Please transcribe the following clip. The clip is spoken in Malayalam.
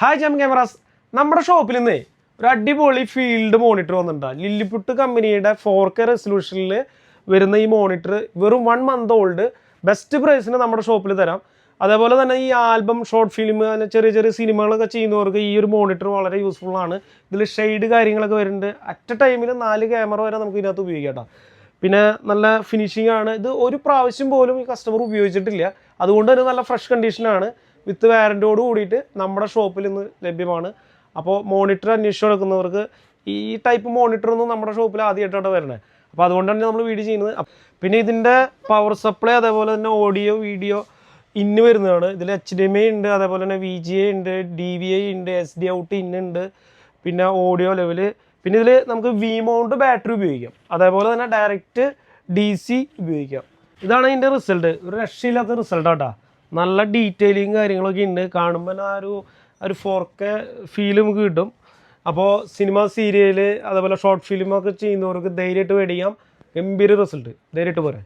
ഹായ് ജം ക്യാമറാസ്. നമ്മുടെ ഷോപ്പിൽ നിന്നേ ഒരു അടിപൊളി ഫീൽഡ് മോണിറ്റർ വന്നിട്ടുണ്ട്. ലില്ലിപുട്ട് കമ്പനിയുടെ 4K റെസൊല്യൂഷനിൽ വരുന്ന ഈ മോണിറ്റർ വെറും 1 month ഓൾഡ് ബെസ്റ്റ് പ്രൈസിന് നമ്മുടെ ഷോപ്പിൽ തരാം. അതേപോലെ തന്നെ ഈ ആൽബം, ഷോർട്ട് ഫിലിം, ചെറിയ ചെറിയ സിനിമകളൊക്കെ ചെയ്യുന്നവർക്ക് ഈ ഒരു മോണിറ്റർ വളരെ യൂസ്ഫുൾ ആണ്. ഇതിൽ ഷെയ്ഡ് കാര്യങ്ങളൊക്കെ വരുന്നുണ്ട്. അറ്റ് ടൈമിൽ 4 ക്യാമറ വരെ നമുക്ക് ഇതിനകത്ത് ഉപയോഗിക്കാം കേട്ടോ. പിന്നെ നല്ല ഫിനിഷിംഗ് ആണ്. ഇത് ഒരു പ്രാവശ്യം പോലും ഈ കസ്റ്റമർ ഉപയോഗിച്ചിട്ടില്ല. അതുകൊണ്ട് തന്നെ നല്ല ഫ്രഷ് കണ്ടീഷനാണ്. വിത്ത് വാറൻറ്റിയോട് കൂടിയിട്ട് നമ്മുടെ ഷോപ്പിൽ ഇന്ന് ലഭ്യമാണ്. അപ്പോൾ മോണിറ്റർ അന്വേഷിച്ച് കൊടുക്കുന്നവർക്ക് ഈ ടൈപ്പ് മോണിറ്ററൊന്നും നമ്മുടെ ഷോപ്പിൽ ആദ്യമായിട്ടാണ് വരുന്നത്. അപ്പോൾ അതുകൊണ്ടാണ് നമ്മൾ വീഡിയോ ചെയ്യുന്നത്. പിന്നെ ഇതിൻ്റെ പവർ സപ്ലൈ, അതേപോലെ തന്നെ ഓഡിയോ വീഡിയോ ഇന്ന് വരുന്നതാണ്. ഇതിൽ HDMI ഉണ്ട്, അതേപോലെ തന്നെ VGA ഉണ്ട്, DVI ഉണ്ട്, SD ഔട്ട് ഇന്നുണ്ട്, പിന്നെ ഓഡിയോ ലെവല്. പിന്നെ ഇതിൽ നമുക്ക് V മൗണ്ട് ബാറ്ററി ഉപയോഗിക്കാം, അതേപോലെ തന്നെ ഡയറക്റ്റ് DC ഉപയോഗിക്കാം. ഇതാണ് ഇതിൻ്റെ റിസൾട്ട്. ഒരു രക്ഷയില്ലാത്ത റിസൾട്ടാട്ടോ. നല്ല ഡീറ്റെയിലിങ് കാര്യങ്ങളൊക്കെ ഉണ്ട്. കാണുമ്പോൾ ആ ഒരു 4K ഫീൽ നമുക്ക് കിട്ടും. അപ്പോൾ സിനിമ, സീരിയൽ, അതേപോലെ ഷോർട്ട് ഫിലിമൊക്കെ ചെയ്യുന്നവർക്ക് ധൈര്യമായിട്ട് മേടിക്കാം. ഗംഭീര റിസൾട്ട്, ധൈര്യമായിട്ട് പോരാ.